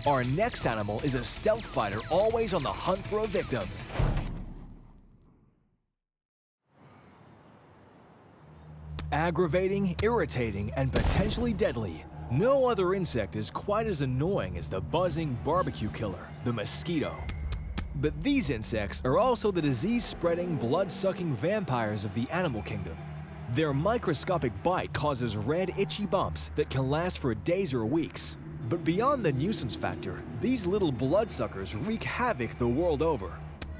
Our next animal is a stealth fighter always on the hunt for a victim. Aggravating, irritating, and potentially deadly. No other insect is quite as annoying as the buzzing barbecue killer, the mosquito. But these insects are also the disease-spreading, blood-sucking vampires of the animal kingdom. Their microscopic bite causes red, itchy bumps that can last for days or weeks. But beyond the nuisance factor, these little bloodsuckers wreak havoc the world over.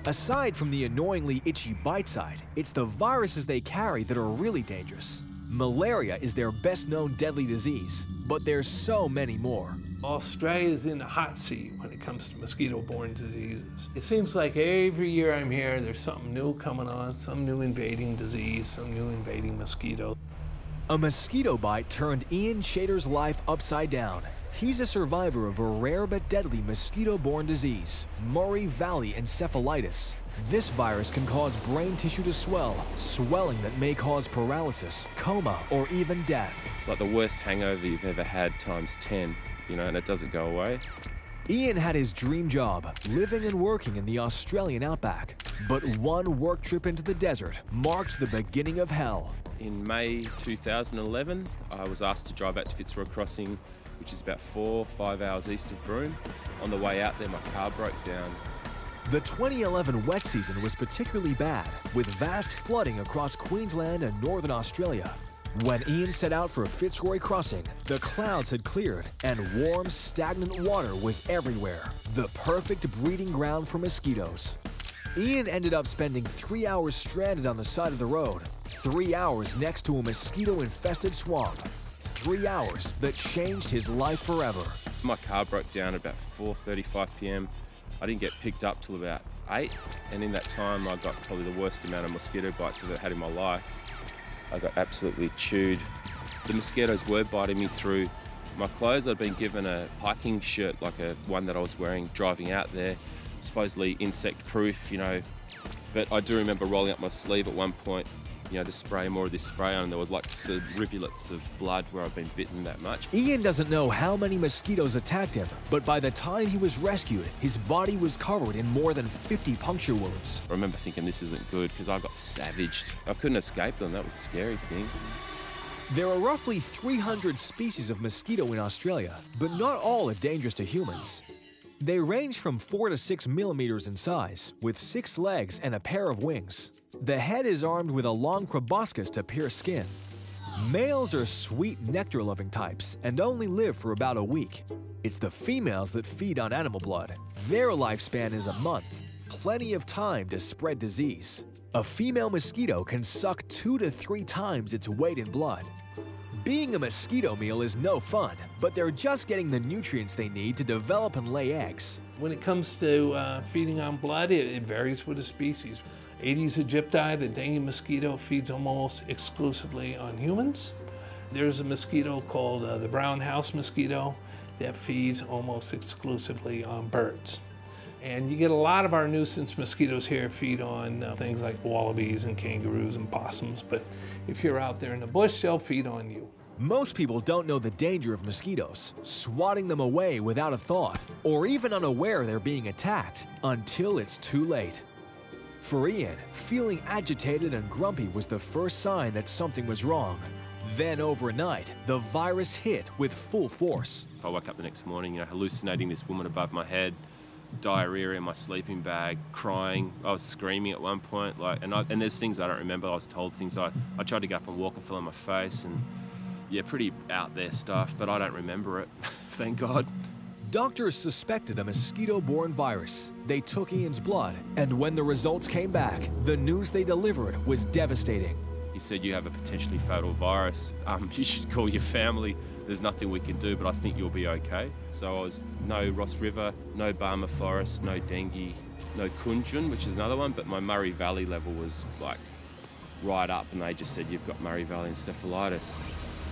Aside from the annoyingly itchy bite side, it's the viruses they carry that are really dangerous. Malaria is their best-known deadly disease, but there's so many more. Australia's in the hot seat when it comes to mosquito-borne diseases. It seems like every year I'm here, there's something new coming on, some new invading disease, some new invading mosquito. A mosquito bite turned Ian Shader's life upside down. He's a survivor of a rare but deadly mosquito-borne disease, Murray Valley encephalitis. This virus can cause brain tissue to swell, swelling that may cause paralysis, coma, or even death. Like the worst hangover you've ever had times 10, and it doesn't go away. Ian had his dream job, living and working in the Australian outback. But one work trip into the desert marked the beginning of hell. In May 2011, I was asked to drive out to Fitzroy Crossing, which is about 4 or 5 hours east of Broome. On the way out there, my car broke down. The 2011 wet season was particularly bad, with vast flooding across Queensland and northern Australia. When Ian set out for Fitzroy Crossing, the clouds had cleared and warm, stagnant water was everywhere, the perfect breeding ground for mosquitoes. Ian ended up spending 3 hours stranded on the side of the road, 3 hours next to a mosquito-infested swamp. 3 hours that changed his life forever. My car broke down at about 4:35 p.m. I didn't get picked up till about 8, and in that time I got probably the worst amount of mosquito bites I've ever had in my life. I got absolutely chewed. The mosquitoes were biting me through my clothes. I'd been given a hiking shirt, like one that I was wearing driving out there, supposedly insect proof, but I do remember rolling up my sleeve at one point, to spray more of this spray on, and there was like rivulets of blood where I've been bitten that much. Ian doesn't know how many mosquitoes attacked him, but by the time he was rescued, his body was covered in more than 50 puncture wounds. I remember thinking this isn't good because I got savaged. I couldn't escape them, that was a scary thing. There are roughly 300 species of mosquito in Australia, but not all are dangerous to humans. They range from 4 to 6 millimeters in size, with 6 legs and a pair of wings. The head is armed with a long proboscis to pierce skin. Males are sweet nectar-loving types and only live for about a week. It's the females that feed on animal blood. Their lifespan is a month, plenty of time to spread disease. A female mosquito can suck 2 to 3 times its weight in blood. Being a mosquito meal is no fun, but they're just getting the nutrients they need to develop and lay eggs. When it comes to feeding on blood, it varies with the species. Aedes aegypti, the dengue mosquito, feeds almost exclusively on humans. There's a mosquito called the brown house mosquito that feeds almost exclusively on birds. And you get a lot of our nuisance mosquitoes here feed on things like wallabies and kangaroos and possums, but if you're out there in the bush, they'll feed on you. Most people don't know the danger of mosquitoes, swatting them away without a thought, or even unaware they're being attacked until it's too late. For Ian, feeling agitated and grumpy was the first sign that something was wrong. Then overnight, the virus hit with full force. I woke up the next morning, hallucinating this woman above my head, diarrhea in my sleeping bag, crying. I was screaming at one point, and there's things I don't remember. I was told things. I tried to get up and walk and fell on my face, and pretty out there stuff, but I don't remember it, thank God. Doctors suspected a mosquito-borne virus. They took Ian's blood, and when the results came back, the news they delivered was devastating. He said, "You have a potentially fatal virus. You should call your family. There's nothing we can do, but I think you'll be okay." So I was no Ross River, no Barmah Forest, no dengue, no Kunjun, which is another one, but my Murray Valley level was like right up, and they just said, "You've got Murray Valley encephalitis."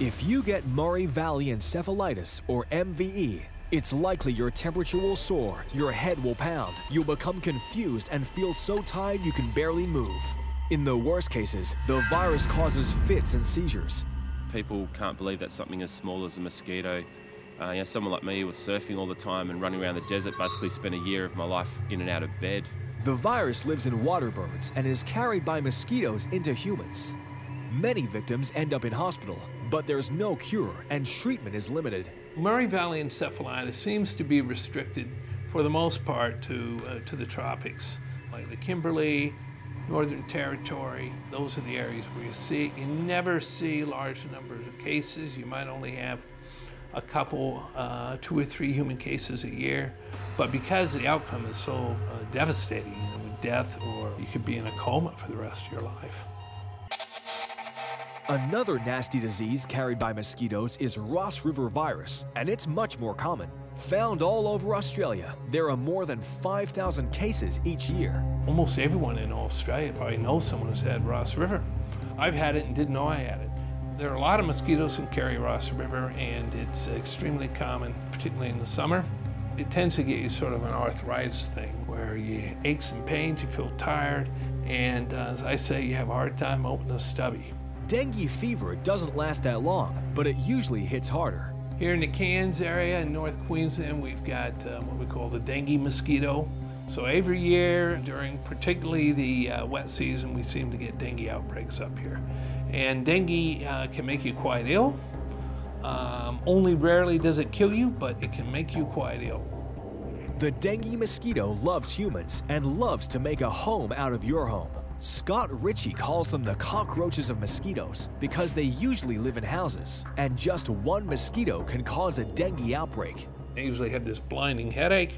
If you get Murray Valley encephalitis, or MVE, it's likely your temperature will soar, your head will pound, you'll become confused and feel so tired you can barely move. In the worst cases, the virus causes fits and seizures. People can't believe that something as small as a mosquito Someone like me was surfing all the time and running around the desert, basically spent a year of my life in and out of bed. The virus lives in water birds and is carried by mosquitoes into humans. Many victims end up in hospital, but there's no cure and treatment is limited. Murray Valley encephalitis seems to be restricted for the most part to the tropics, like the Kimberley, Northern Territory. Those are the areas where you never see large numbers of cases. You might only have a couple, 2 or 3 human cases a year. But because the outcome is so devastating, with death, or you could be in a coma for the rest of your life. Another nasty disease carried by mosquitoes is Ross River virus, and it's much more common. Found all over Australia, there are more than 5,000 cases each year. Almost everyone in Australia probably knows someone who's had Ross River. I've had it and didn't know I had it. There are a lot of mosquitoes who carry Ross River, and it's extremely common, particularly in the summer. It tends to get you sort of an arthritis thing, where you aches and pains, you feel tired, and as I say, you have a hard time opening a stubby. Dengue fever doesn't last that long, but it usually hits harder. Here in the Cairns area in North Queensland, we've got what we call the dengue mosquito. So every year, during particularly the wet season, we seem to get dengue outbreaks up here. And dengue can make you quite ill. Only rarely does it kill you, but it can make you quite ill. The dengue mosquito loves humans and loves to make a home out of your home. Scott Ritchie calls them the cockroaches of mosquitoes because they usually live in houses, and just one mosquito can cause a dengue outbreak. They usually have this blinding headache,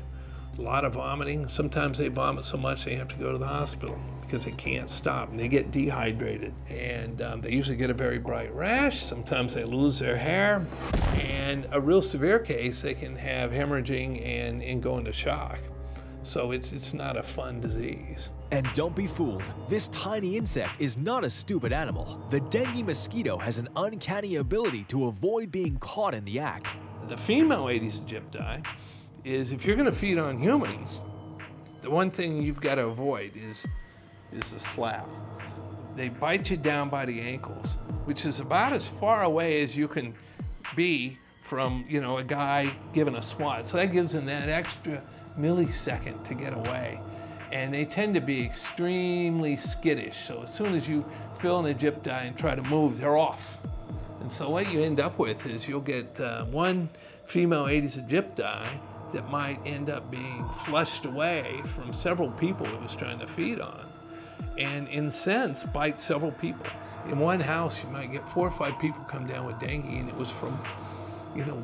a lot of vomiting. Sometimes they vomit so much they have to go to the hospital because they can't stop, and they get dehydrated. And they usually get a very bright rash. Sometimes they lose their hair. And a real severe case, they can have hemorrhaging and go into shock. So it's not a fun disease. And don't be fooled, this tiny insect is not a stupid animal. The dengue mosquito has an uncanny ability to avoid being caught in the act. The female Aedes aegypti is, if you're gonna feed on humans, the one thing you've got to avoid is the slap. They bite you down by the ankles, which is about as far away as you can be from, a guy giving a swat. So that gives them that extra millisecond to get away. And they tend to be extremely skittish. So as soon as you feel an aegypti and try to move, they're off. And so what you end up with is you'll get one female Aedes aegypti that might end up being flushed away from several people it was trying to feed on. And in a sense, bite several people. In one house, you might get 4 or 5 people come down with dengue, and it was from,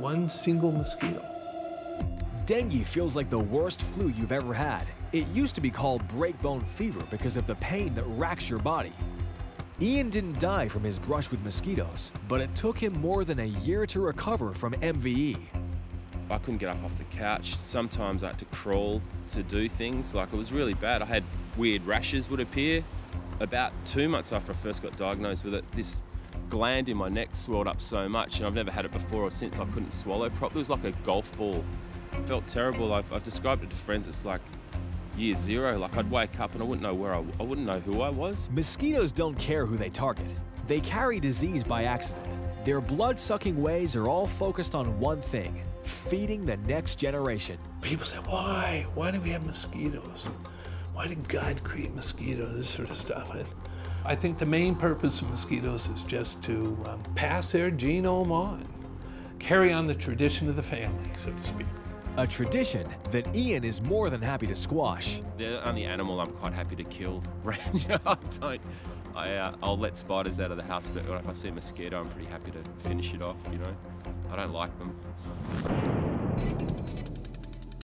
one single mosquito. Dengue feels like the worst flu you've ever had. It used to be called breakbone fever because of the pain that racks your body. Ian didn't die from his brush with mosquitoes, but it took him more than a year to recover from MVE. I couldn't get up off the couch. Sometimes I had to crawl to do things. Like, it was really bad. I had weird rashes would appear. About 2 months after I first got diagnosed with it, this gland in my neck swelled up so much, and I've never had it before or since. I couldn't swallow properly. It was like a golf ball. It felt terrible. I've described it to friends. It's like year zero. Like, I'd wake up and I wouldn't know where I wouldn't know who I was. Mosquitoes don't care who they target. They carry disease by accident. Their blood-sucking ways are all focused on one thing: feeding the next generation. People say, why? Why do we have mosquitoes? Why did God create mosquitoes? This sort of stuff. And I think the main purpose of mosquitoes is just to pass their genome on, carry on the tradition of the family, so to speak. A tradition that Ian is more than happy to squash. They're the only animal I'm quite happy to kill. I'll let spiders out of the house, but if I see a mosquito, I'm pretty happy to finish it off, I don't like them.